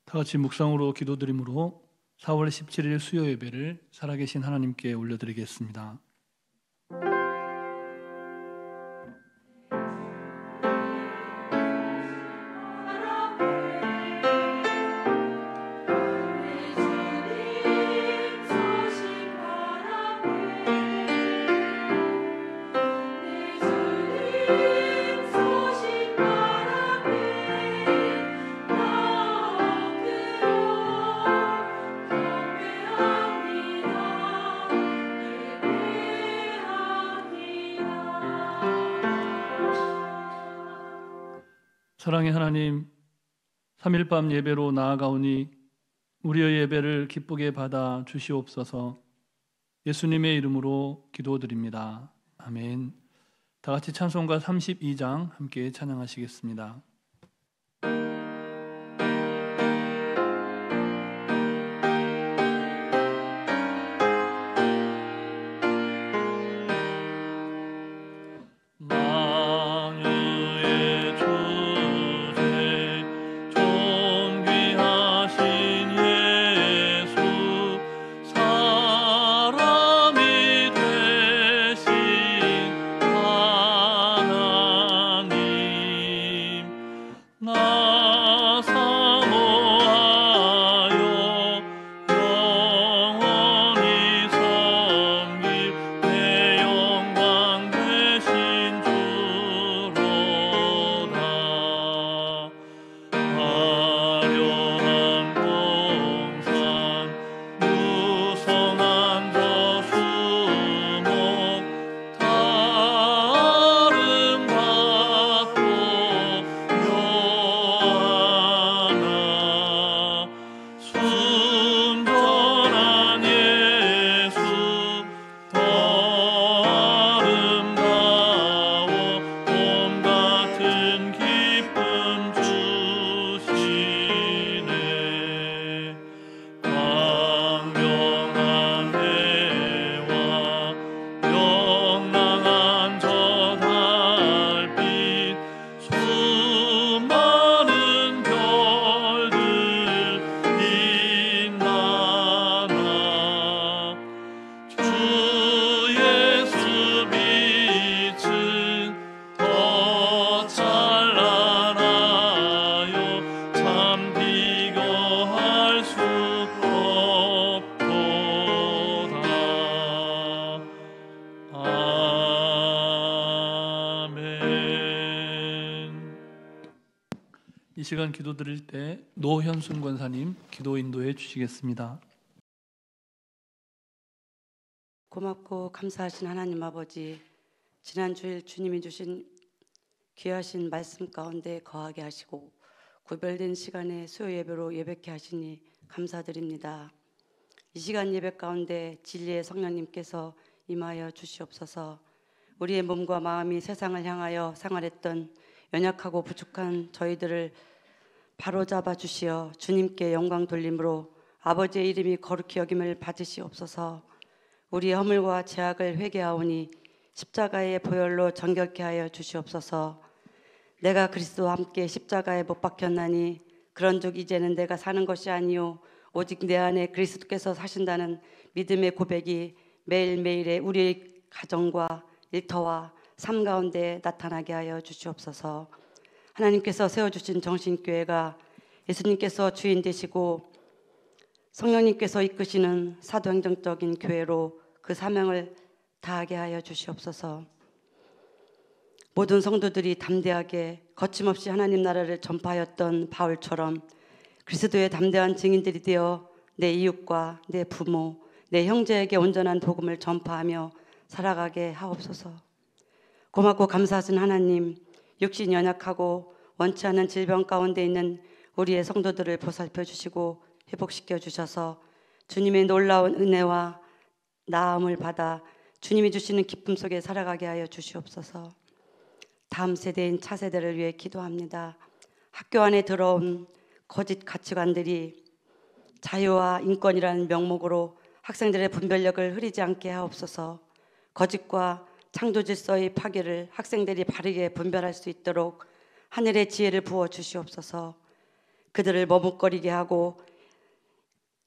다 같이 묵상으로 기도드림으로 4월 17일 수요 예배를 살아계신 하나님께 올려드리겠습니다. 사랑의 하나님, 3일 밤 예배로 나아가오니 우리의 예배를 기쁘게 받아 주시옵소서. 예수님의 이름으로 기도드립니다. 아멘. 다 같이 찬송가 32장 함께 찬양하시겠습니다. 이 시간 기도 드릴 때 노현순 권사님 기도 인도해 주시겠습니다. 고맙고 감사하신 하나님 아버지, 지난 주일 주님이 주신 귀하신 말씀 가운데 거하게 하시고 구별된 시간에 수요 예배로 예배케 하시니 감사드립니다. 이 시간 예배 가운데 진리의 성령님께서 임하여 주시옵소서. 우리의 몸과 마음이 세상을 향하여 상할했던 연약하고 부족한 저희들을 바로잡아 주시어 주님께 영광 돌림으로 아버지의 이름이 거룩히 여김을 받으시옵소서. 우리의 허물과 죄악을 회개하오니 십자가의 보혈로 정결케 하여 주시옵소서. 내가 그리스도와 함께 십자가에 못 박혔나니 그런즉 이제는 내가 사는 것이 아니요 오직 내 안에 그리스도께서 사신다는 믿음의 고백이 매일매일의 우리의 가정과 일터와 삶 가운데 나타나게 하여 주시옵소서. 하나님께서 세워주신 정신교회가 예수님께서 주인 되시고 성령님께서 이끄시는 사도행정적인 교회로 그 사명을 다하게 하여 주시옵소서. 모든 성도들이 담대하게 거침없이 하나님 나라를 전파하였던 바울처럼 그리스도의 담대한 증인들이 되어 내 이웃과 내 부모, 내 형제에게 온전한 복음을 전파하며 살아가게 하옵소서. 고맙고 감사하신 하나님, 육신이 연약하고 원치 않은 질병 가운데 있는 우리의 성도들을 보살펴 주시고 회복시켜 주셔서 주님의 놀라운 은혜와 나음을 받아 주님이 주시는 기쁨 속에 살아가게 하여 주시옵소서. 다음 세대인 차세대를 위해 기도합니다. 학교 안에 들어온 거짓 가치관들이 자유와 인권이라는 명목으로 학생들의 분별력을 흐리지 않게 하옵소서. 거짓과 창조 질서의 파괴를 학생들이 바르게 분별할 수 있도록 하늘의 지혜를 부어 주시옵소서. 그들을 머뭇거리게 하고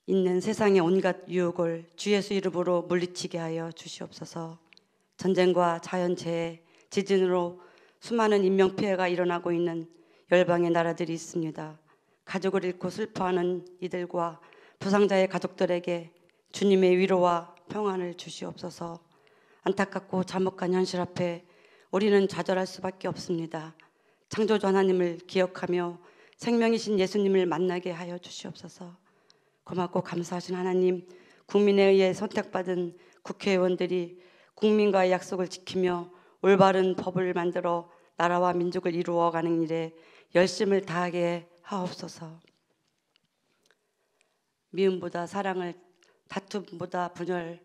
있는 세상의 온갖 유혹을 주 예수 이름으로 물리치게 하여 주시옵소서. 전쟁과 자연재해, 지진으로 수많은 인명피해가 일어나고 있는 열방의 나라들이 있습니다. 가족을 잃고 슬퍼하는 이들과 부상자의 가족들에게 주님의 위로와 평안을 주시옵소서. 안타깝고 참혹한 현실 앞에 우리는 좌절할 수밖에 없습니다. 창조주 하나님을 기억하며 생명이신 예수님을 만나게 하여 주시옵소서. 고맙고 감사하신 하나님, 국민에 의해 선택받은 국회의원들이 국민과의 약속을 지키며 올바른 법을 만들어 나라와 민족을 이루어가는 일에 열심을 다하게 하옵소서. 미움보다 사랑을, 다툼보다 분열,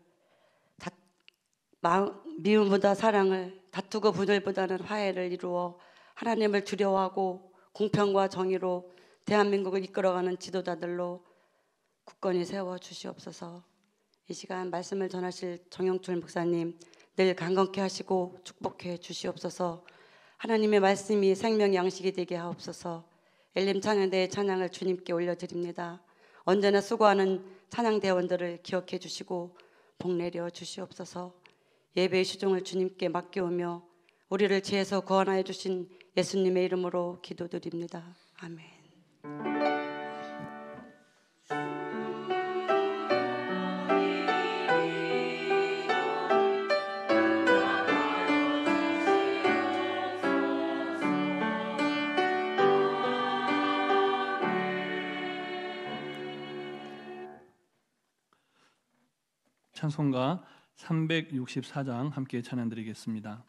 미움보다 사랑을, 다투고 분열보다는 화해를 이루어 하나님을 두려워하고 공평과 정의로 대한민국을 이끌어가는 지도자들로 굳건히 세워 주시옵소서. 이 시간 말씀을 전하실 정영철 목사님 늘 강건케 하시고 축복해 주시옵소서. 하나님의 말씀이 생명 양식이 되게 하옵소서. 엘림 찬양대의 찬양을 주님께 올려드립니다. 언제나 수고하는 찬양대원들을 기억해 주시고 복 내려 주시옵소서. 예배의 수종을 주님께 맡겨오며 우리를 죄에서 구원하여 주신 예수님의 이름으로 기도드립니다. 아멘. 찬송가 364장 함께 찬양드리겠습니다.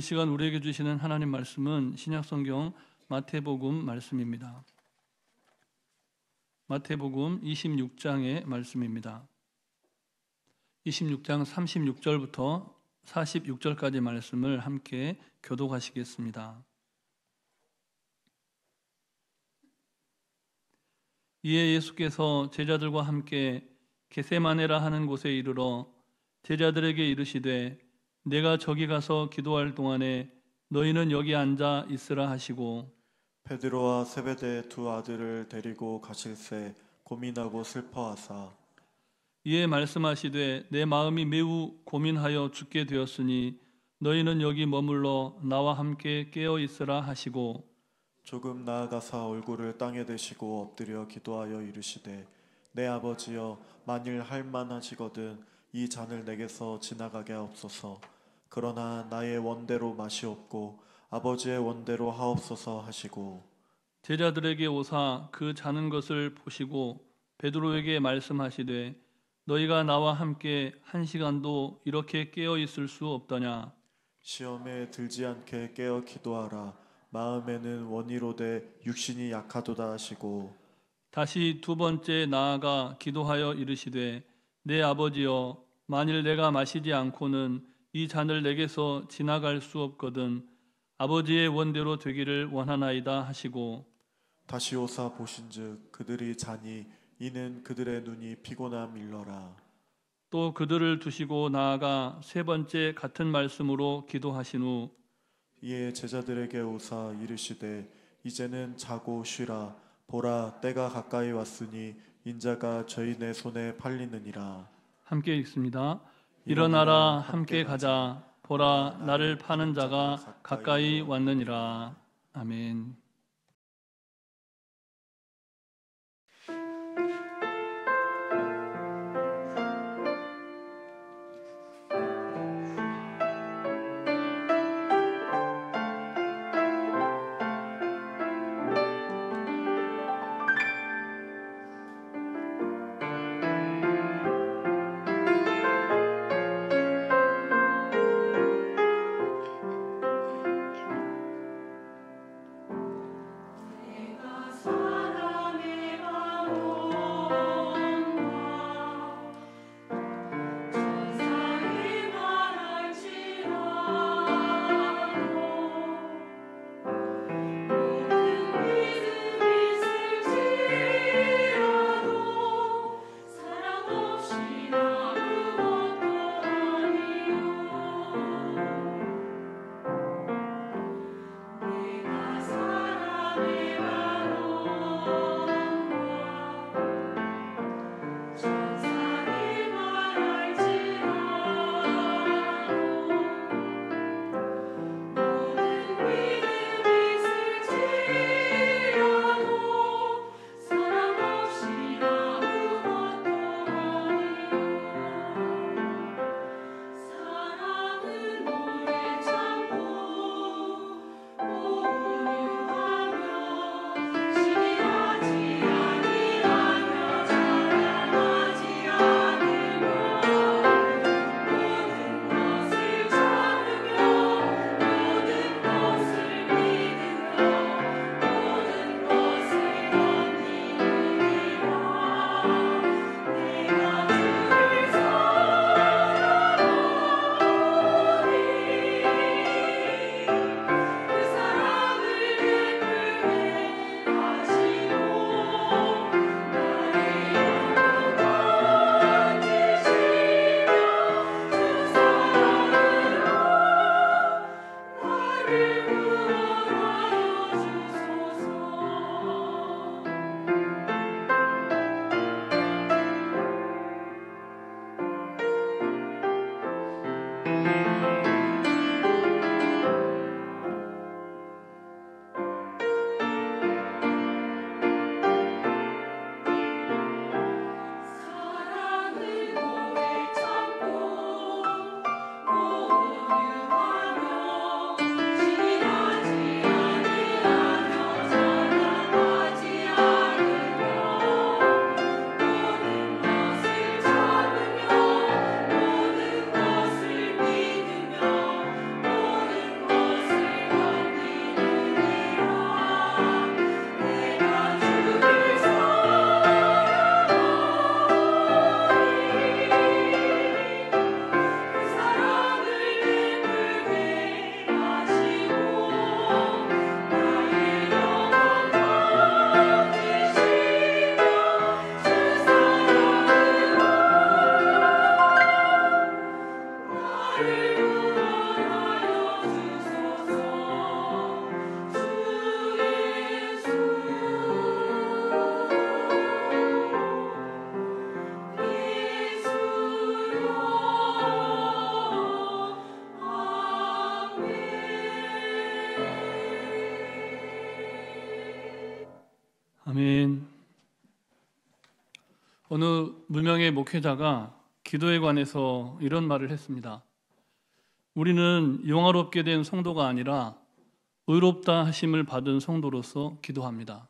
오늘 이 시간 우리에게 주시는 하나님 말씀은 신약성경 마태복음 말씀입니다. 마태복음 26장의 말씀입니다. 26장 36절부터 46절까지 말씀을 함께 교독하시겠습니다. 이에 예수께서 제자들과 함께 겟세마네라 하는 곳에 이르러 제자들에게 이르시되 내가 저기 가서 기도할 동안에 너희는 여기 앉아 있으라 하시고 베드로와 세베대의 두 아들을 데리고 가실새 고민하고 슬퍼하사 이에 말씀하시되 내 마음이 매우 고민하여 죽게 되었으니 너희는 여기 머물러 나와 함께 깨어 있으라 하시고 조금 나아가사 얼굴을 땅에 대시고 엎드려 기도하여 이르시되 내 아버지여 만일 할 만하시거든 이 잔을 내게서 지나가게 하옵소서. 그러나 나의 원대로 마시옵고 아버지의 원대로 하옵소서 하시고 제자들에게 오사 그 자는 것을 보시고 베드로에게 말씀하시되 너희가 나와 함께 한 시간도 이렇게 깨어 있을 수 없더냐. 시험에 들지 않게 깨어 기도하라. 마음에는 원이로되 육신이 약하도다 하시고 다시 두 번째 나아가 기도하여 이르시되 내 아버지여 만일 내가 마시지 않고는 이 잔을 내게서 지나갈 수 없거든 아버지의 원대로 되기를 원하나이다 하시고 다시 오사 보신즉 그들이 자니 이는 그들의 눈이 피곤함 일러라. 또 그들을 두시고 나아가 세 번째 같은 말씀으로 기도하신 후 이에 제자들에게 오사 이르시되 이제는 자고 쉬라. 보라 때가 가까이 왔으니 인자가 저희네 손에 팔리느니라. 함께 읽습니다. 일어나라 함께 가자. 보라 나를 파는 자가 가까이 왔느니라. 아멘. 어느 무명의 목회자가 기도에 관해서 이런 말을 했습니다. 우리는 영화롭게 된 성도가 아니라 의롭다 하심을 받은 성도로서 기도합니다.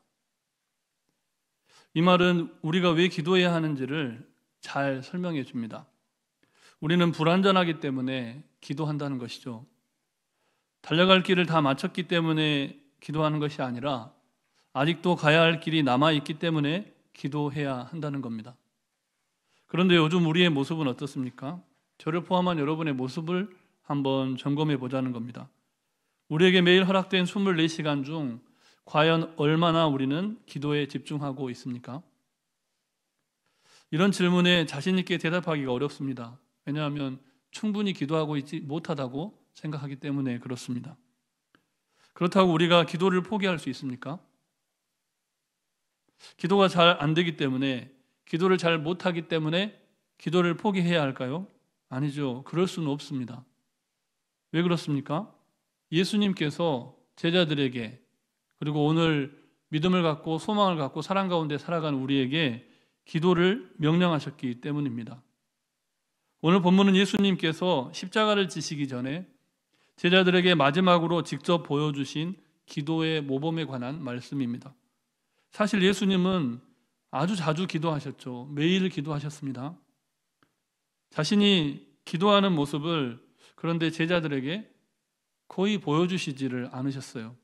이 말은 우리가 왜 기도해야 하는지를 잘 설명해 줍니다. 우리는 불완전하기 때문에 기도한다는 것이죠. 달려갈 길을 다 마쳤기 때문에 기도하는 것이 아니라 아직도 가야 할 길이 남아있기 때문에 기도해야 한다는 겁니다. 그런데 요즘 우리의 모습은 어떻습니까? 저를 포함한 여러분의 모습을 한번 점검해 보자는 겁니다. 우리에게 매일 허락된 24시간 중 과연 얼마나 우리는 기도에 집중하고 있습니까? 이런 질문에 자신 있게 대답하기가 어렵습니다. 왜냐하면 충분히 기도하고 있지 못하다고 생각하기 때문에 그렇습니다. 그렇다고 우리가 기도를 포기할 수 있습니까? 기도가 잘 안 되기 때문에, 기도를 잘 못하기 때문에 기도를 포기해야 할까요? 아니죠. 그럴 수는 없습니다. 왜 그렇습니까? 예수님께서 제자들에게, 그리고 오늘 믿음을 갖고 소망을 갖고 사랑 가운데 살아가는 우리에게 기도를 명령하셨기 때문입니다. 오늘 본문은 예수님께서 십자가를 지시기 전에 제자들에게 마지막으로 직접 보여주신 기도의 모범에 관한 말씀입니다. 사실 예수님은 아주 자주 기도하셨죠. 매일 기도하셨습니다. 자신이 기도하는 모습을 그런데 제자들에게 거의 보여주시지를 않으셨어요.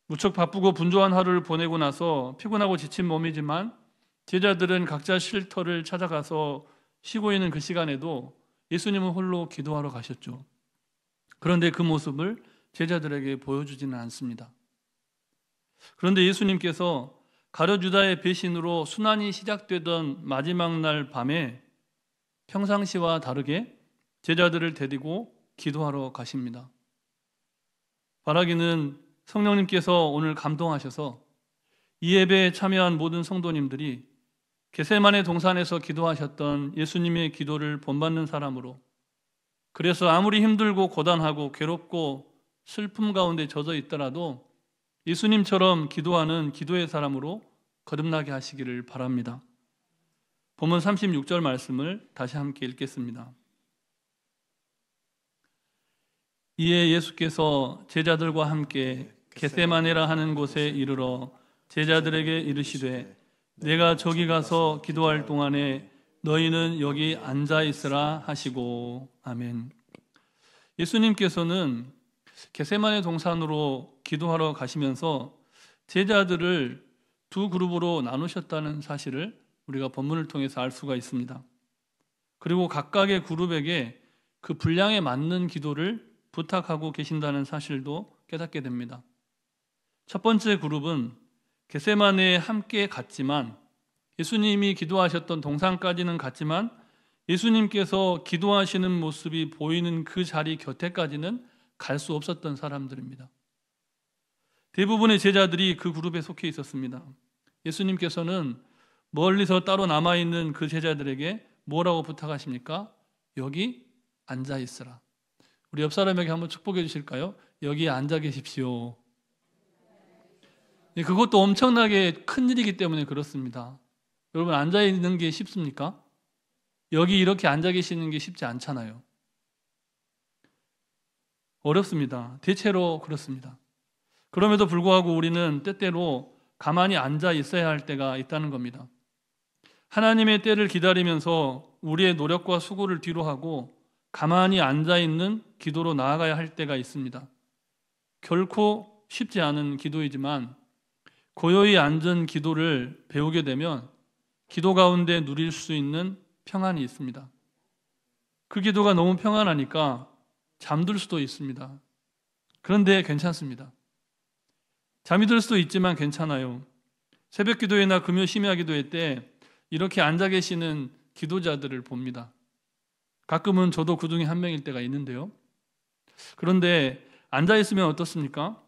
무척 바쁘고 분주한 하루를 보내고 나서 피곤하고 지친 몸이지만 제자들은 각자 쉼터를 찾아가서 쉬고 있는 그 시간에도 예수님은 홀로 기도하러 가셨죠. 그런데 그 모습을 제자들에게 보여주지는 않습니다. 그런데 예수님께서 가룟 유다의 배신으로 순환이 시작되던 마지막 날 밤에 평상시와 다르게 제자들을 데리고 기도하러 가십니다. 바라기는 성령님께서 오늘 감동하셔서 이 예배에 참여한 모든 성도님들이 겟세마네 동산에서 기도하셨던 예수님의 기도를 본받는 사람으로, 그래서 아무리 힘들고 고단하고 괴롭고 슬픔 가운데 젖어 있더라도 예수님처럼 기도하는 기도의 사람으로 거듭나게 하시기를 바랍니다. 본문 36절 말씀을 다시 함께 읽겠습니다. 이에 예수께서 제자들과 함께 겟세마네라 하는 곳에 이르러 제자들에게 이르시되 내가 저기 가서 기도할 동안에 너희는 여기 앉아 있으라 하시고. 아멘. 예수님께서는 겟세마네 동산으로 기도하러 가시면서 제자들을 두 그룹으로 나누셨다는 사실을 우리가 본문을 통해서 알 수가 있습니다. 그리고 각각의 그룹에게 그 분량에 맞는 기도를 부탁하고 계신다는 사실도 깨닫게 됩니다. 첫 번째 그룹은 겟세마네에 함께 갔지만, 예수님이 기도하셨던 동산까지는 갔지만 예수님께서 기도하시는 모습이 보이는 그 자리 곁에까지는 갈 수 없었던 사람들입니다. 대부분의 제자들이 그 그룹에 속해 있었습니다. 예수님께서는 멀리서 따로 남아있는 그 제자들에게 뭐라고 부탁하십니까? 여기 앉아 있으라. 우리 옆 사람에게 한번 축복해 주실까요? 여기 앉아 계십시오. 그것도 엄청나게 큰 일이기 때문에 그렇습니다. 여러분, 앉아 있는 게 쉽습니까? 여기 이렇게 앉아 계시는 게 쉽지 않잖아요. 어렵습니다. 대체로 그렇습니다. 그럼에도 불구하고 우리는 때때로 가만히 앉아 있어야 할 때가 있다는 겁니다. 하나님의 때를 기다리면서 우리의 노력과 수고를 뒤로하고 가만히 앉아 있는 기도로 나아가야 할 때가 있습니다. 결코 쉽지 않은 기도이지만 고요히 앉은 기도를 배우게 되면 기도 가운데 누릴 수 있는 평안이 있습니다. 그 기도가 너무 평안하니까 잠들 수도 있습니다. 그런데 괜찮습니다. 잠이 들 수도 있지만 괜찮아요. 새벽 기도회나 금요 심야 기도회 때 이렇게 앉아 계시는 기도자들을 봅니다. 가끔은 저도 그 중에 한 명일 때가 있는데요. 그런데 앉아 있으면 어떻습니까?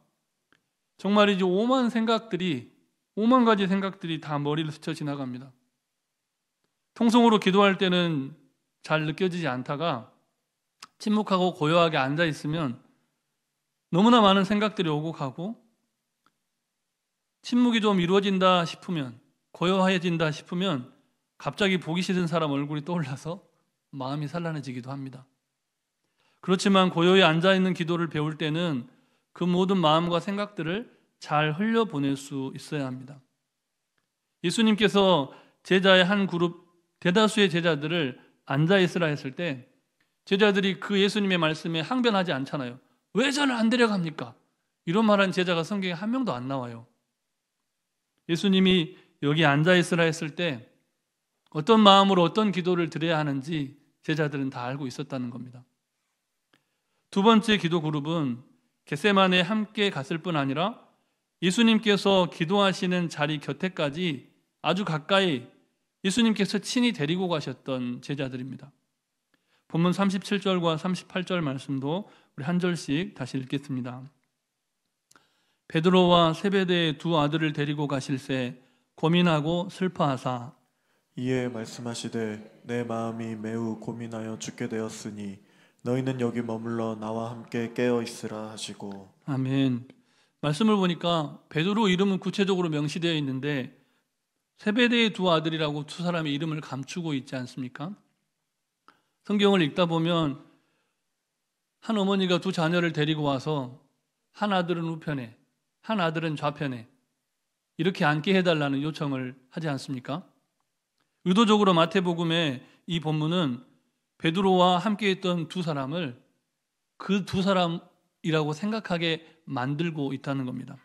정말이지 오만 가지 생각들이 다 머리를 스쳐 지나갑니다. 통성으로 기도할 때는 잘 느껴지지 않다가 침묵하고 고요하게 앉아 있으면 너무나 많은 생각들이 오고 가고, 침묵이 좀 이루어진다 싶으면, 고요해진다 싶으면 갑자기 보기 싫은 사람 얼굴이 떠올라서 마음이 산란해지기도 합니다. 그렇지만 고요히 앉아있는 기도를 배울 때는 그 모든 마음과 생각들을 잘 흘려보낼 수 있어야 합니다. 예수님께서 제자의 한 그룹 대다수의 제자들을 앉아있으라 했을 때 제자들이 그 예수님의 말씀에 항변하지 않잖아요. 왜 저를 안 데려갑니까? 이런 말한 제자가 성경에 한 명도 안 나와요. 예수님이 여기 앉아있으라 했을 때 어떤 마음으로 어떤 기도를 드려야 하는지 제자들은 다 알고 있었다는 겁니다. 두 번째 기도 그룹은 겟세마네에 함께 갔을 뿐 아니라 예수님께서 기도하시는 자리 곁에까지 아주 가까이 예수님께서 친히 데리고 가셨던 제자들입니다. 본문 37절과 38절 말씀도 우리 한 절씩 다시 읽겠습니다. 베드로와 세베대의 두 아들을 데리고 가실새 고민하고 슬퍼하사 이에 말씀하시되 내 마음이 매우 고민하여 죽게 되었으니 너희는 여기 머물러 나와 함께 깨어 있으라 하시고. 아멘. 말씀을 보니까 베드로 이름은 구체적으로 명시되어 있는데 세베대의 두 아들이라고 두 사람의 이름을 감추고 있지 않습니까? 성경을 읽다 보면 한 어머니가 두 자녀를 데리고 와서 한 아들은 우편에 한 아들은 좌편에 이렇게 앉게 해달라는 요청을 하지 않습니까? 의도적으로 마태복음의 이 본문은 베드로와 함께 있던 두 사람을 그 두 사람이라고 생각하게 만들고 있다는 겁니다.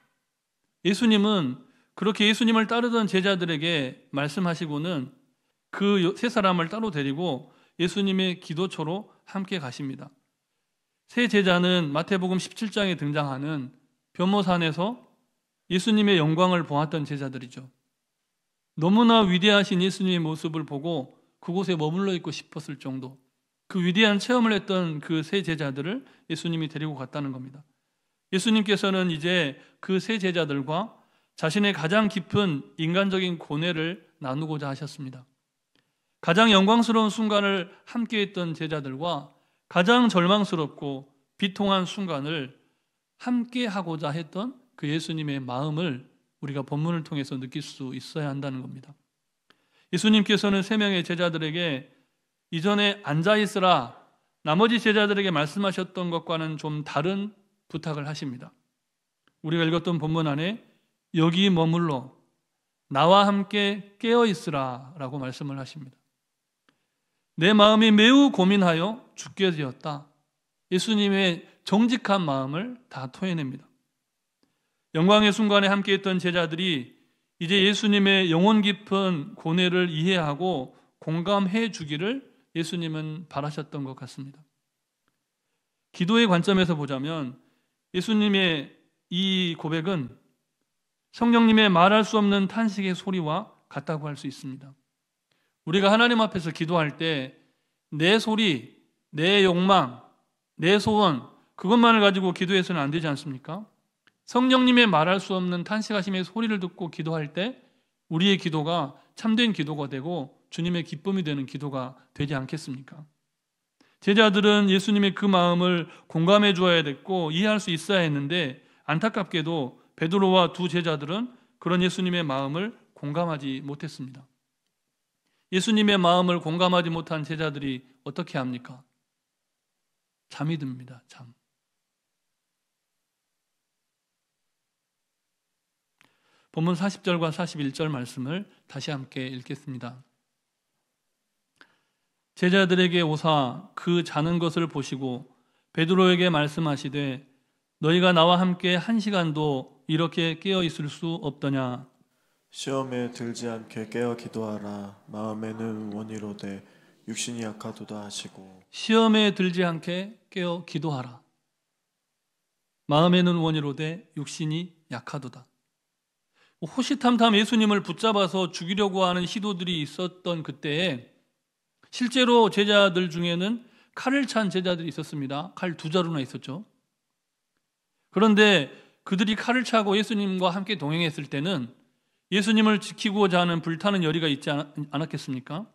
예수님은 그렇게 예수님을 따르던 제자들에게 말씀하시고는 그 세 사람을 따로 데리고 예수님의 기도처로 함께 가십니다. 세 제자는 마태복음 17장에 등장하는 변모산에서 예수님의 영광을 보았던 제자들이죠. 너무나 위대하신 예수님의 모습을 보고 그곳에 머물러 있고 싶었을 정도, 그 위대한 체험을 했던 그 세 제자들을 예수님이 데리고 갔다는 겁니다. 예수님께서는 이제 그 세 제자들과 자신의 가장 깊은 인간적인 고뇌를 나누고자 하셨습니다. 가장 영광스러운 순간을 함께했던 제자들과 가장 절망스럽고 비통한 순간을 함께하고자 했던 그 예수님의 마음을 우리가 본문을 통해서 느낄 수 있어야 한다는 겁니다. 예수님께서는 세 명의 제자들에게 이전에 앉아있으라 나머지 제자들에게 말씀하셨던 것과는 좀 다른 부탁을 하십니다. 우리가 읽었던 본문 안에 여기 머물러 나와 함께 깨어있으라 라고 말씀을 하십니다. 내 마음이 매우 고민하여 죽게 되었다. 예수님의 정직한 마음을 다 토해냅니다. 영광의 순간에 함께했던 제자들이 이제 예수님의 영혼 깊은 고뇌를 이해하고 공감해 주기를 예수님은 바라셨던 것 같습니다. 기도의 관점에서 보자면 예수님의 이 고백은 성령님의 말할 수 없는 탄식의 소리와 같다고 할 수 있습니다. 우리가 하나님 앞에서 기도할 때 내 소리, 내 욕망, 내 소원 그것만을 가지고 기도해서는 안 되지 않습니까? 성령님의 말할 수 없는 탄식하심의 소리를 듣고 기도할 때 우리의 기도가 참된 기도가 되고 주님의 기쁨이 되는 기도가 되지 않겠습니까? 제자들은 예수님의 그 마음을 공감해 주어야 됐고 이해할 수 있어야 했는데 안타깝게도 베드로와 두 제자들은 그런 예수님의 마음을 공감하지 못했습니다. 예수님의 마음을 공감하지 못한 제자들이 어떻게 합니까? 잠이 듭니다. 잠. 본문 40절과 41절 말씀을 다시 함께 읽겠습니다. 제자들에게 오사 그 자는 것을 보시고 베드로에게 말씀하시되 너희가 나와 함께 1시간도 이렇게 깨어 있을 수 없더냐. 시험에 들지 않게 깨어 기도하라. 마음에는 원이로되 육신이 약하도다 하시고. 시험에 들지 않게 깨어 기도하라. 마음에는 원이로되 육신이 약하도다. 호시탐탐 예수님을 붙잡아서 죽이려고 하는 시도들이 있었던 그때에 실제로 제자들 중에는 칼을 찬 제자들이 있었습니다. 칼 2자루나 있었죠. 그런데 그들이 칼을 차고 예수님과 함께 동행했을 때는 예수님을 지키고자 하는 불타는 열의가 있지 않았겠습니까?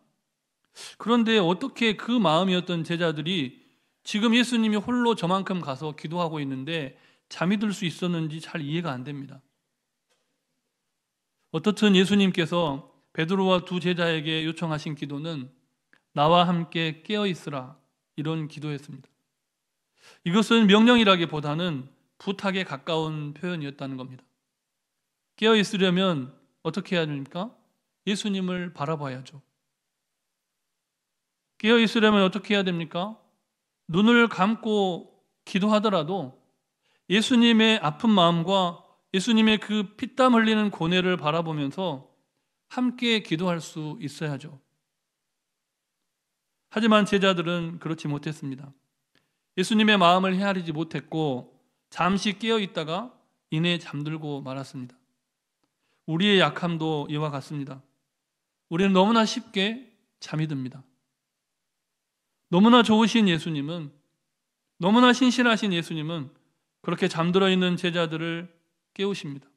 그런데 어떻게 그 마음이었던 제자들이 지금 예수님이 홀로 저만큼 가서 기도하고 있는데 잠이 들 수 있었는지 잘 이해가 안 됩니다. 어떻든 예수님께서 베드로와 두 제자에게 요청하신 기도는 나와 함께 깨어 있으라, 이런 기도였습니다. 이것은 명령이라기보다는 부탁에 가까운 표현이었다는 겁니다. 깨어 있으려면 어떻게 해야 됩니까? 예수님을 바라봐야죠. 깨어 있으려면 어떻게 해야 됩니까? 눈을 감고 기도하더라도 예수님의 아픈 마음과 예수님의 그 피땀 흘리는 고뇌를 바라보면서 함께 기도할 수 있어야죠. 하지만 제자들은 그렇지 못했습니다. 예수님의 마음을 헤아리지 못했고 잠시 깨어 있다가 이내 잠들고 말았습니다. 우리의 약함도 이와 같습니다. 우리는 너무나 쉽게 잠이 듭니다. 너무나 좋으신 예수님은, 너무나 신실하신 예수님은 그렇게 잠들어 있는 제자들을 깨우십니다.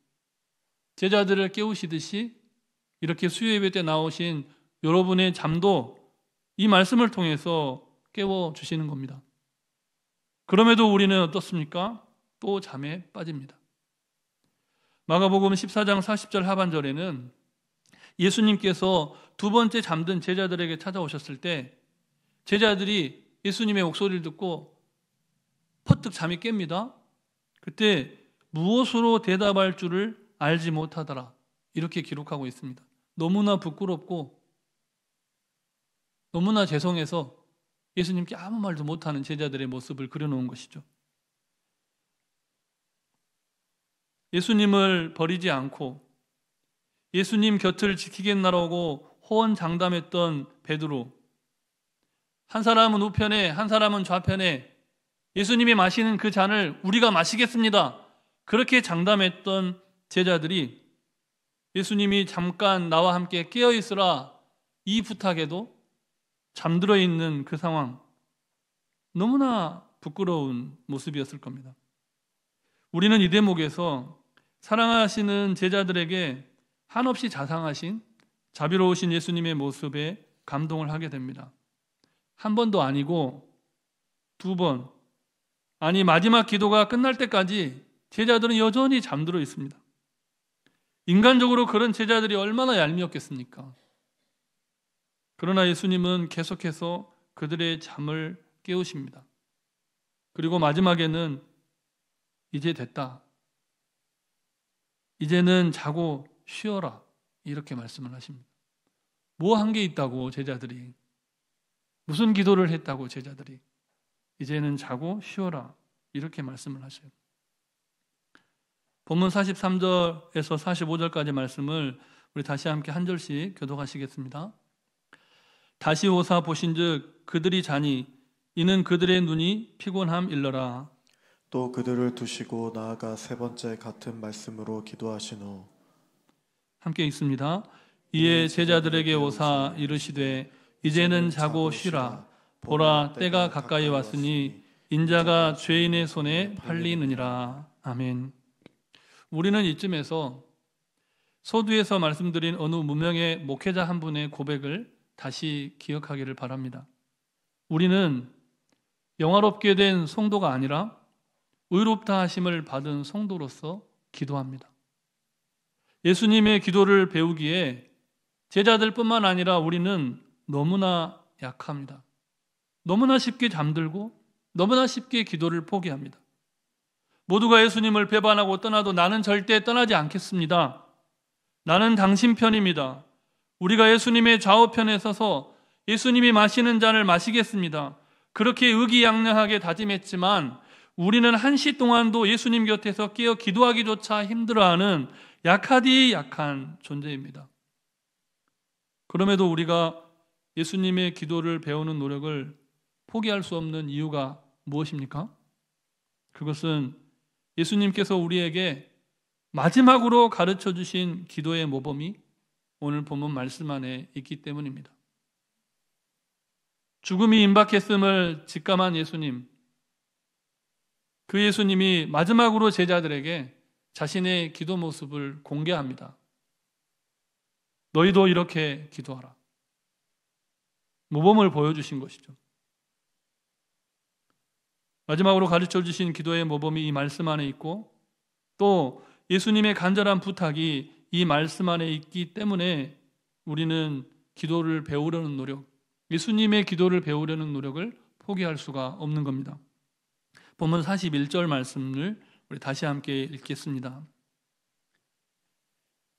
제자들을 깨우시듯이 이렇게 수요예배 때 나오신 여러분의 잠도 이 말씀을 통해서 깨워주시는 겁니다. 그럼에도 우리는 어떻습니까? 또 잠에 빠집니다. 마가복음 14장 40절 하반절에는 예수님께서 두 번째 잠든 제자들에게 찾아오셨을 때 제자들이 예수님의 목소리를 듣고 퍼뜩 잠이 깹니다. 그때 무엇으로 대답할 줄을 알지 못하더라, 이렇게 기록하고 있습니다. 너무나 부끄럽고 너무나 죄송해서 예수님께 아무 말도 못하는 제자들의 모습을 그려놓은 것이죠. 예수님을 버리지 않고 예수님 곁을 지키겠나라고 호언장담했던 베드로, 한 사람은 우편에 한 사람은 좌편에 예수님이 마시는 그 잔을 우리가 마시겠습니다, 그렇게 장담했던 제자들이 예수님이 잠깐 나와 함께 깨어 있으라 이 부탁에도 잠들어 있는 그 상황, 너무나 부끄러운 모습이었을 겁니다. 우리는 이 대목에서 사랑하시는 제자들에게 한없이 자상하신 자비로우신 예수님의 모습에 감동을 하게 됩니다. 한 번도 아니고 두 번, 아니 마지막 기도가 끝날 때까지 제자들은 여전히 잠들어 있습니다. 인간적으로 그런 제자들이 얼마나 얄미웠겠습니까? 그러나 예수님은 계속해서 그들의 잠을 깨우십니다. 그리고 마지막에는 이제 됐다, 이제는 자고 쉬어라, 이렇게 말씀을 하십니다. 뭐 한 게 있다고 제자들이, 무슨 기도를 했다고 제자들이, 이제는 자고 쉬어라, 이렇게 말씀을 하셔요. 본문 43절에서 45절까지 말씀을 우리 다시 함께 한 절씩 교독하시겠습니다. 다시 오사 보신즉 그들이 자니 이는 그들의 눈이 피곤함 일러라. 또 그들을 두시고 나아가 세 번째 같은 말씀으로 기도하신 후 함께 읽습니다. 이에 제자들에게 오사 이르시되 이제는 자고 쉬라. 보라 때가 가까이 왔으니 인자가 죄인의 손에 팔리느니라. 아멘. 우리는 이쯤에서 서두에서 말씀드린 어느 무명의 목회자 한 분의 고백을 다시 기억하기를 바랍니다. 우리는 영화롭게 된 성도가 아니라 의롭다 하심을 받은 성도로서 기도합니다. 예수님의 기도를 배우기에 제자들뿐만 아니라 우리는 너무나 약합니다. 너무나 쉽게 잠들고 너무나 쉽게 기도를 포기합니다. 모두가 예수님을 배반하고 떠나도 나는 절대 떠나지 않겠습니다. 나는 당신 편입니다. 우리가 예수님의 좌우편에 서서 예수님이 마시는 잔을 마시겠습니다. 그렇게 의기양양하게 다짐했지만 우리는 한시 동안도 예수님 곁에서 깨어 기도하기조차 힘들어하는 약하디 약한 존재입니다. 그럼에도 우리가 예수님의 기도를 배우는 노력을 포기할 수 없는 이유가 무엇입니까? 그것은 예수님께서 우리에게 마지막으로 가르쳐 주신 기도의 모범이 오늘 본문 말씀 안에 있기 때문입니다. 죽음이 임박했음을 직감한 예수님, 그 예수님이 마지막으로 제자들에게 자신의 기도 모습을 공개합니다. 너희도 이렇게 기도하라. 모범을 보여주신 것이죠. 마지막으로 가르쳐 주신 기도의 모범이 이 말씀 안에 있고 또 예수님의 간절한 부탁이 이 말씀 안에 있기 때문에 우리는 기도를 배우려는 노력, 예수님의 기도를 배우려는 노력을 포기할 수가 없는 겁니다. 본문 41절 말씀을 우리 다시 함께 읽겠습니다.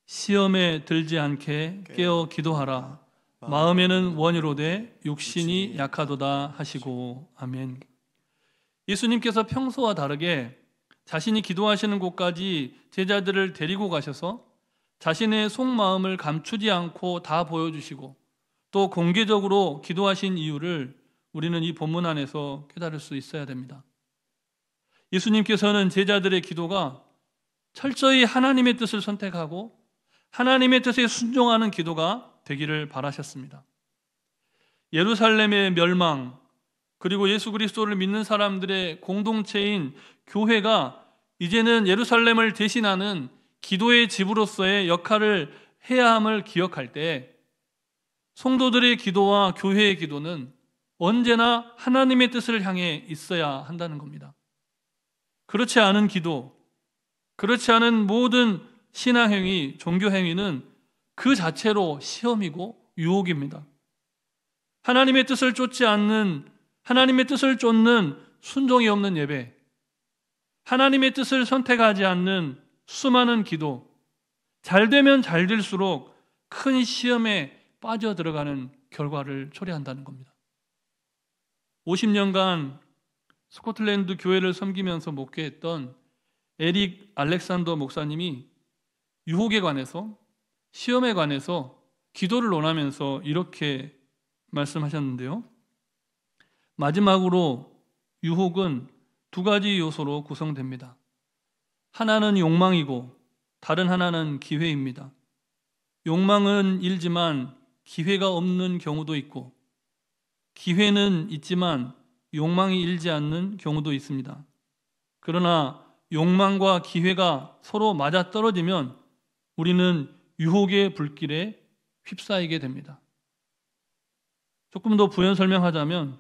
시험에 들지 않게 깨어 기도하라. 마음에는 원이로되 육신이 약하도다 하시고. 아멘. 예수님께서 평소와 다르게 자신이 기도하시는 곳까지 제자들을 데리고 가셔서 자신의 속마음을 감추지 않고 다 보여주시고 또 공개적으로 기도하신 이유를 우리는 이 본문 안에서 깨달을 수 있어야 됩니다. 예수님께서는 제자들의 기도가 철저히 하나님의 뜻을 선택하고 하나님의 뜻에 순종하는 기도가 되기를 바라셨습니다. 예루살렘의 멸망, 그리고 예수 그리스도를 믿는 사람들의 공동체인 교회가 이제는 예루살렘을 대신하는 기도의 집으로서의 역할을 해야 함을 기억할 때 성도들의 기도와 교회의 기도는 언제나 하나님의 뜻을 향해 있어야 한다는 겁니다. 그렇지 않은 기도, 그렇지 않은 모든 신앙행위, 종교행위는 그 자체로 시험이고 유혹입니다. 하나님의 뜻을 쫓지 않는, 하나님의 뜻을 쫓는 순종이 없는 예배, 하나님의 뜻을 선택하지 않는 수많은 기도, 잘 되면 잘 될수록 큰 시험에 빠져 들어가는 결과를 초래한다는 겁니다. 50년간 스코틀랜드 교회를 섬기면서 목회했던 에릭 알렉산더 목사님이 유혹에 관해서, 시험에 관해서 기도를 논하면서 이렇게 말씀하셨는데요. 마지막으로 유혹은 두 가지 요소로 구성됩니다. 하나는 욕망이고 다른 하나는 기회입니다. 욕망은 일지만 기회가 없는 경우도 있고, 기회는 있지만 욕망이 일지 않는 경우도 있습니다. 그러나 욕망과 기회가 서로 맞아떨어지면 우리는 유혹의 불길에 휩싸이게 됩니다. 조금 더 부연 설명하자면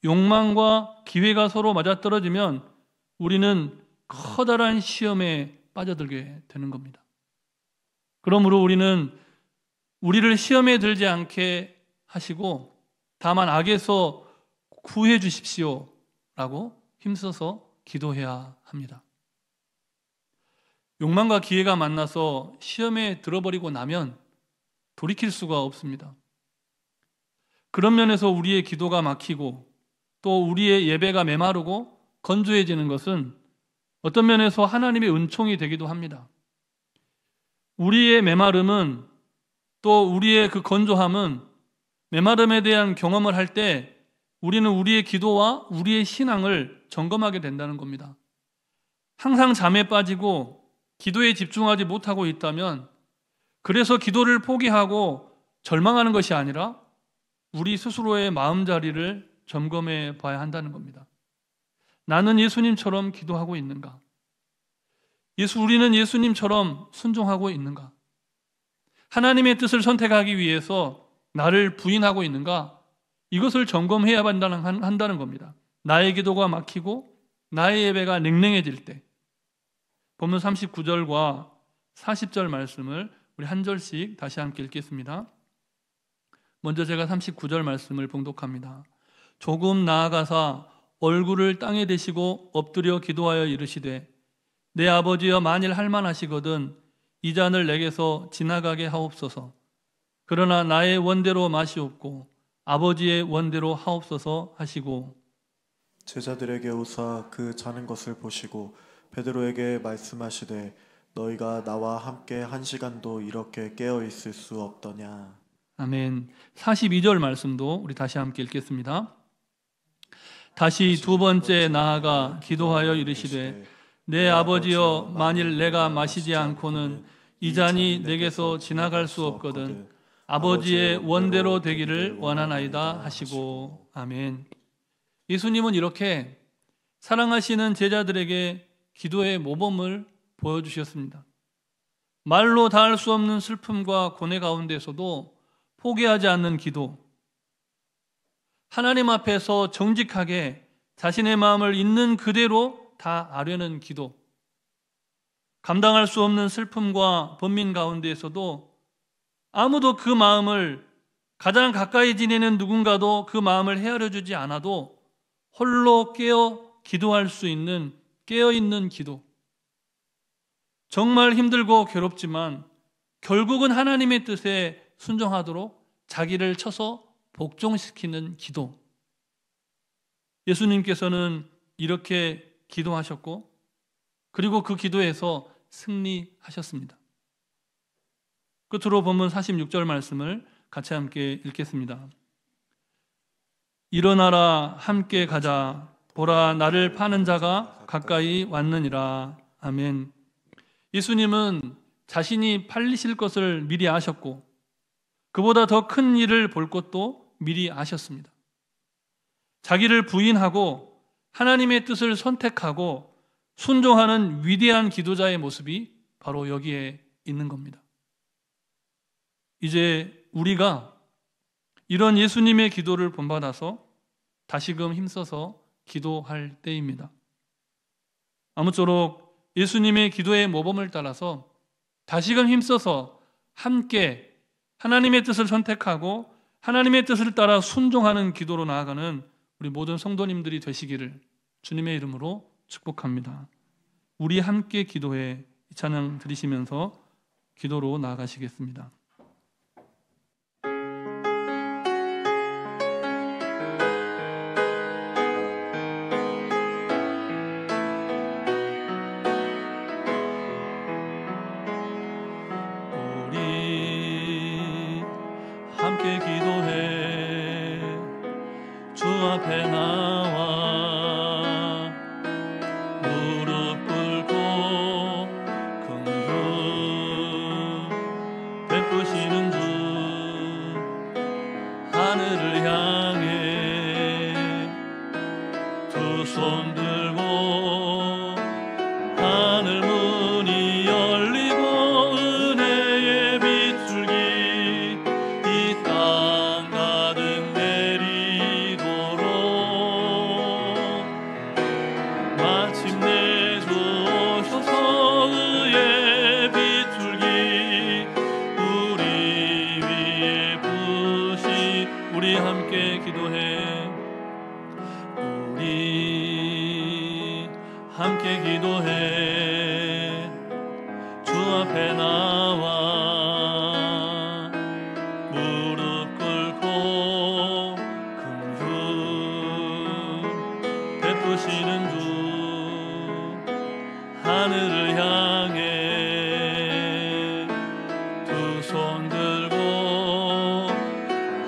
욕망과 기회가 서로 맞아떨어지면 우리는 커다란 시험에 빠져들게 되는 겁니다. 그러므로 우리는 우리를 시험에 들지 않게 하시고 다만 악에서 구해 주십시오 라고 힘써서 기도해야 합니다. 욕망과 기회가 만나서 시험에 들어버리고 나면 돌이킬 수가 없습니다. 그런 면에서 우리의 기도가 막히고 또 우리의 예배가 메마르고 건조해지는 것은 어떤 면에서 하나님의 은총이 되기도 합니다. 우리의 메마름은, 또 우리의 그 건조함은 메마름에 대한 경험을 할 때 우리는 우리의 기도와 우리의 신앙을 점검하게 된다는 겁니다. 항상 잠에 빠지고 기도에 집중하지 못하고 있다면 그래서 기도를 포기하고 절망하는 것이 아니라 우리 스스로의 마음자리를 점검해 봐야 한다는 겁니다. 나는 예수님처럼 기도하고 있는가? 우리는 예수님처럼 순종하고 있는가? 하나님의 뜻을 선택하기 위해서 나를 부인하고 있는가? 이것을 점검해야 한다는 겁니다. 나의 기도가 막히고 나의 예배가 냉랭해질 때. 본문 39절과 40절 말씀을 우리 한 절씩 다시 함께 읽겠습니다. 먼저 제가 39절 말씀을 봉독합니다. 조금 나아가사 얼굴을 땅에 대시고 엎드려 기도하여 이르시되 내 아버지여 만일 할만하시거든 이 잔을 내게서 지나가게 하옵소서. 그러나 나의 원대로 마시옵고 아버지의 원대로 하옵소서 하시고. 제자들에게 오사 그 자는 것을 보시고 베드로에게 말씀하시되 너희가 나와 함께 1시간도 이렇게 깨어 있을 수 없더냐. 아멘. 42절 말씀도 우리 다시 함께 읽겠습니다. 다시 두 번째 나아가 기도하여 이르시되 내 아버지여 만일 내가 마시지 않고는 이 잔이 내게서 지나갈 수 없거든 아버지의 원대로 되기를 원하나이다 하시고. 아멘. 예수님은 이렇게 사랑하시는 제자들에게 기도의 모범을 보여주셨습니다. 말로 닿을 수 없는 슬픔과 고뇌 가운데서도 포기하지 않는 기도, 하나님 앞에서 정직하게 자신의 마음을 있는 그대로 다 아뢰는 기도, 감당할 수 없는 슬픔과 번민 가운데에서도 아무도 그 마음을, 가장 가까이 지내는 누군가도 그 마음을 헤아려 주지 않아도 홀로 기도할 수 있는 깨어있는 기도. 정말 힘들고 괴롭지만 결국은 하나님의 뜻에 순종하도록 자기를 쳐서 복종시키는 기도. 예수님께서는 이렇게 기도하셨고, 그리고 그 기도에서 승리하셨습니다. 끝으로 본문 46절 말씀을 같이 함께 읽겠습니다. 일어나라, 함께 가자. 보라, 나를 파는 자가 가까이 왔느니라. 아멘. 예수님은 자신이 팔리실 것을 미리 아셨고, 그보다 더 큰 일을 볼 것도 미리 아셨습니다. 자기를 부인하고 하나님의 뜻을 선택하고 순종하는 위대한 기도자의 모습이 바로 여기에 있는 겁니다. 이제 우리가 이런 예수님의 기도를 본받아서 다시금 힘써서 기도할 때입니다. 아무쪼록 예수님의 기도의 모범을 따라서 다시금 힘써서 함께 하나님의 뜻을 선택하고 하나님의 뜻을 따라 순종하는 기도로 나아가는 우리 모든 성도님들이 되시기를 주님의 이름으로 축복합니다. 우리 함께 기도해 이 찬양 드리시면서 기도로 나아가시겠습니다. 우리 함께 기도해 주 앞에 나와 무릎 꿇고 긍휼 베푸시는 주 하늘을 향해 두 손 들고 하늘 문이 열리고 은혜의 빗줄기 이 땅 가득 내리도록 마침내 주옵소서. 의의 빗줄기 우리 위에 부시. 우리 함께 기도해. 우리 함께 기도해 주 앞에 나와 무릎 꿇고 긍휼 베푸시는 주 하늘을 향해 두 손 들고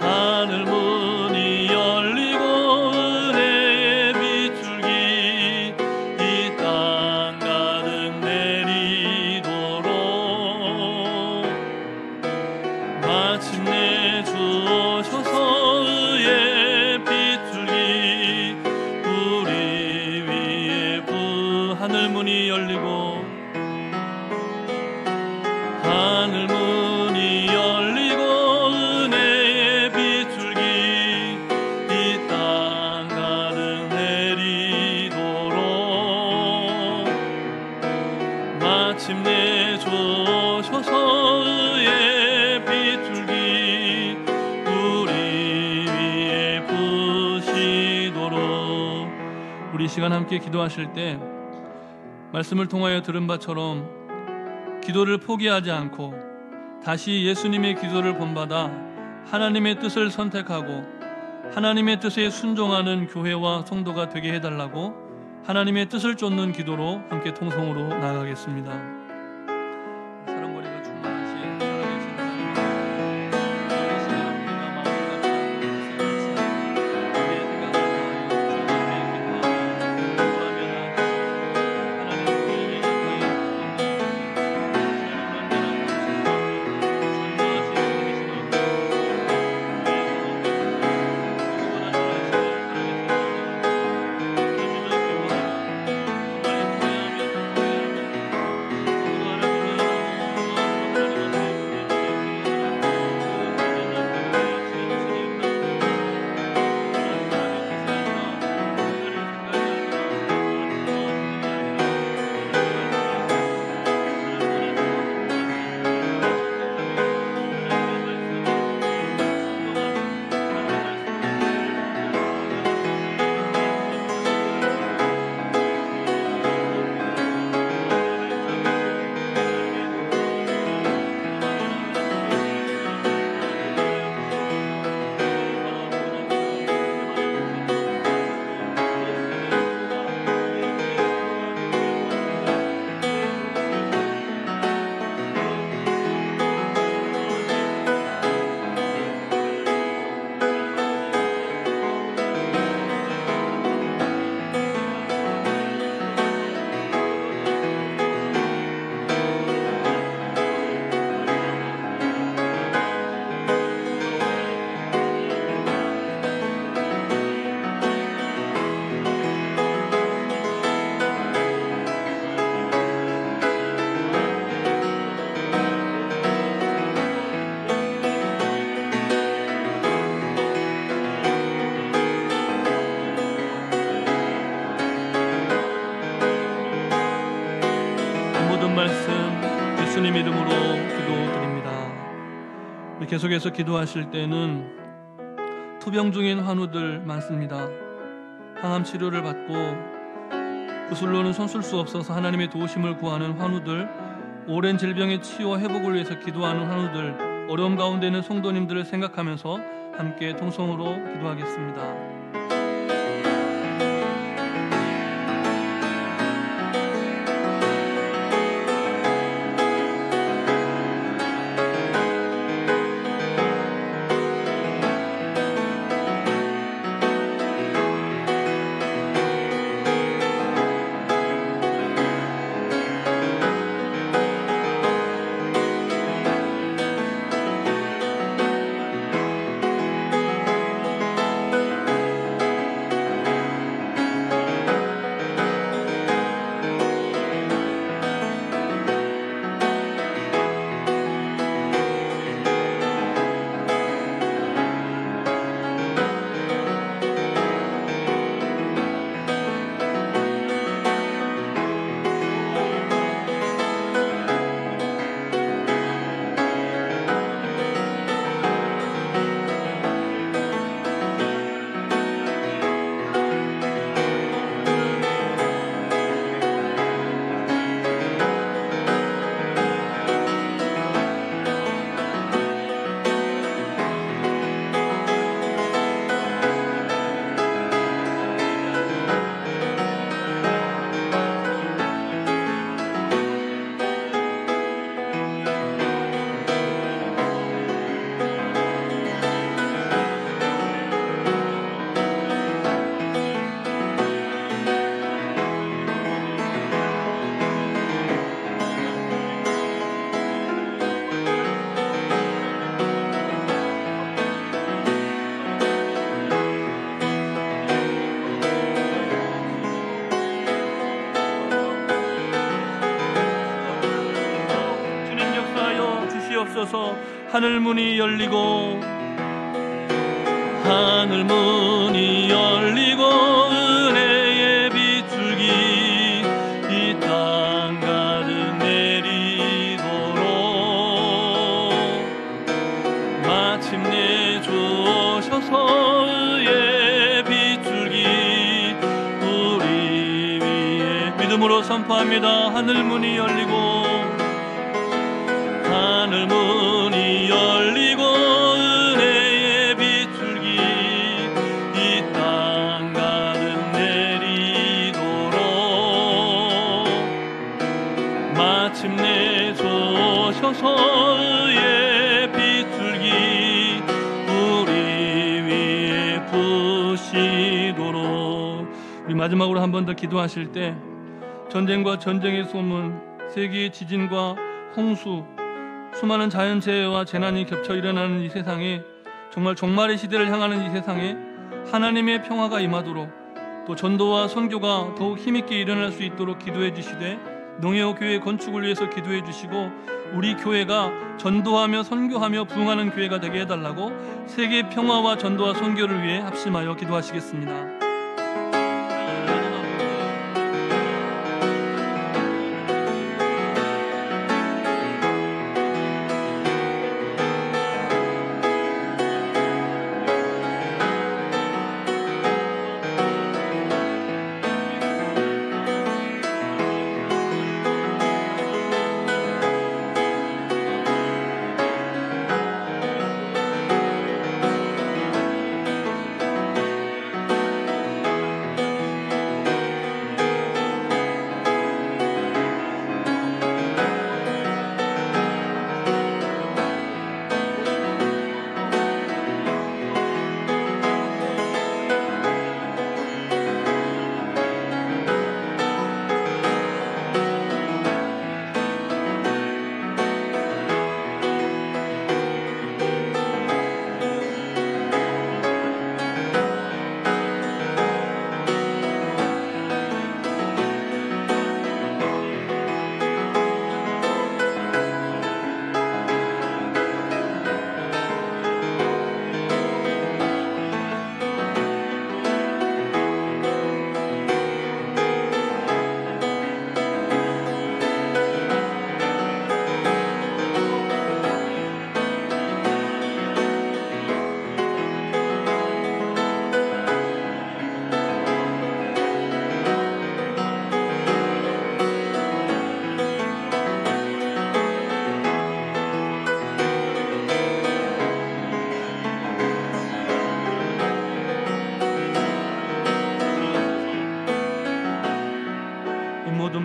하늘 문이 열리고 은혜의 빗줄기 이 땅 가득 내리도록 마침내 주옵소서. 의의 빗줄기 우리 위에 하늘 문이 열리고 하늘 문이 열리고 은혜의 빗줄기 이 땅 가득 내리도록 마침내 주옵소서. 의의 빗줄기 우리 위에 부시도록. 우리 시간 함께 기도하실 때 말씀을 통하여 들은 바처럼 기도를 포기하지 않고 다시 예수님의 기도를 본받아 하나님의 뜻을 선택하고 하나님의 뜻에 순종하는 교회와 성도가 되게 해달라고 하나님의 뜻을 쫓는 기도로 함께 통성으로 나아가겠습니다. 사랑머리가 충만하신 살아계신 하나님, 이 시간 우리가 마음을 같이 우리의 생각을 통하여 주님께 기도하며 하나님 계속해서 기도하실 때는 투병 중인 환우들 많습니다. 항암 치료를 받고 구슬로는 손쓸 수 없어서 하나님의 도우심을 구하는 환우들, 오랜 질병의 치유와 회복을 위해서 기도하는 환우들, 어려움 가운데 있는 성도님들을 생각하면서 함께 통성으로 기도하겠습니다. 하늘 문이 열리고 은혜의 빗줄기 이 땅 가득 내리도록 마침내 주셔서 의의 빗줄기 우리 위에 믿음으로 선포합니다. 하늘 문이 열리고 은혜의 빗줄기 이 땅 가득 내리도록 마침내 주셔서 의의 빗줄기 우리 위에 부시도록. 우리 마지막으로 한 번 더 기도하실 때 전쟁과 전쟁의 소문, 세계의 지진과 홍수, 수많은 자연재해와 재난이 겹쳐 일어나는 이 세상에, 정말 종말의 시대를 향하는 이 세상에 하나님의 평화가 임하도록, 또 전도와 선교가 더욱 힘있게 일어날 수 있도록 기도해 주시되, 농해호 교회 건축을 위해서 기도해 주시고 우리 교회가 전도하며 선교하며 부흥하는 교회가 되게 해달라고 세계 평화와 전도와 선교를 위해 합심하여 기도하시겠습니다.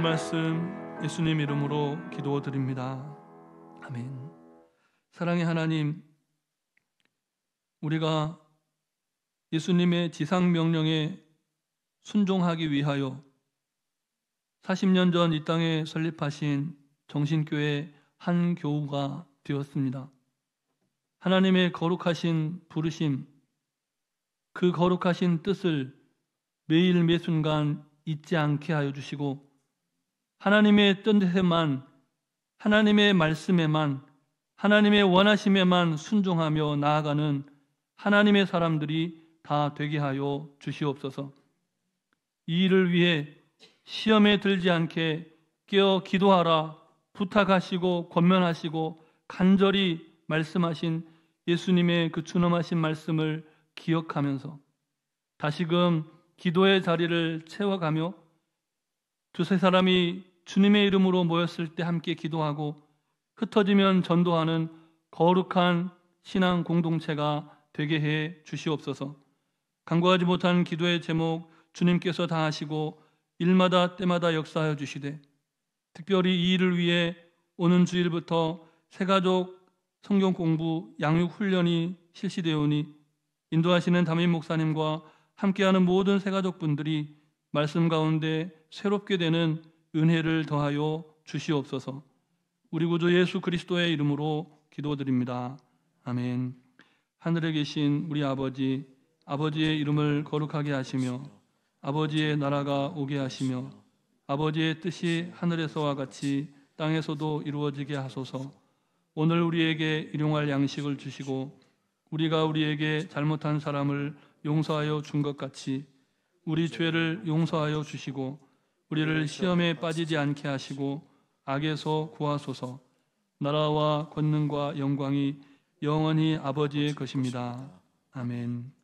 말씀 예수님 이름으로 기도드립니다. 아멘. 사랑의 하나님, 우리가 예수님의 지상명령에 순종하기 위하여 40년 전 이 땅에 설립하신 정신교회 한 교우가 되었습니다. 하나님의 거룩하신 부르심, 그 거룩하신 뜻을 매일 매순간 잊지 않게 하여 주시고 하나님의 뜻에만, 하나님의 말씀에만, 하나님의 원하심에만 순종하며 나아가는 하나님의 사람들이 다 되게 하여 주시옵소서. 이 일을 위해 시험에 들지 않게 깨어 기도하라 부탁하시고 권면하시고 간절히 말씀하신 예수님의 그 준엄하신 말씀을 기억하면서 다시금 기도의 자리를 채워가며 두세 사람이 주님의 이름으로 모였을 때 함께 기도하고 흩어지면 전도하는 거룩한 신앙 공동체가 되게 해 주시옵소서. 간구하지 못한 기도의 제목 주님께서 다 하시고 일마다 때마다 역사하여 주시되 특별히 이 일을 위해 오는 주일부터 새가족 성경 공부 양육 훈련이 실시되오니 인도하시는 담임 목사님과 함께하는 모든 새가족분들이 말씀 가운데 새롭게 되는 은혜를 더하여 주시옵소서. 우리 구주 예수 그리스도의 이름으로 기도드립니다. 아멘. 하늘에 계신 우리 아버지, 아버지의 이름을 거룩하게 하시며 아버지의 나라가 오게 하시며 아버지의 뜻이 하늘에서와 같이 땅에서도 이루어지게 하소서. 오늘 우리에게 일용할 양식을 주시고 우리가 우리에게 잘못한 사람을 용서하여 준 것 같이 우리 죄를 용서하여 주시고 우리를 시험에 빠지지 않게 하시고 악에서 구하소서. 나라와 권능과 영광이 영원히 아버지의 것입니다. 아멘.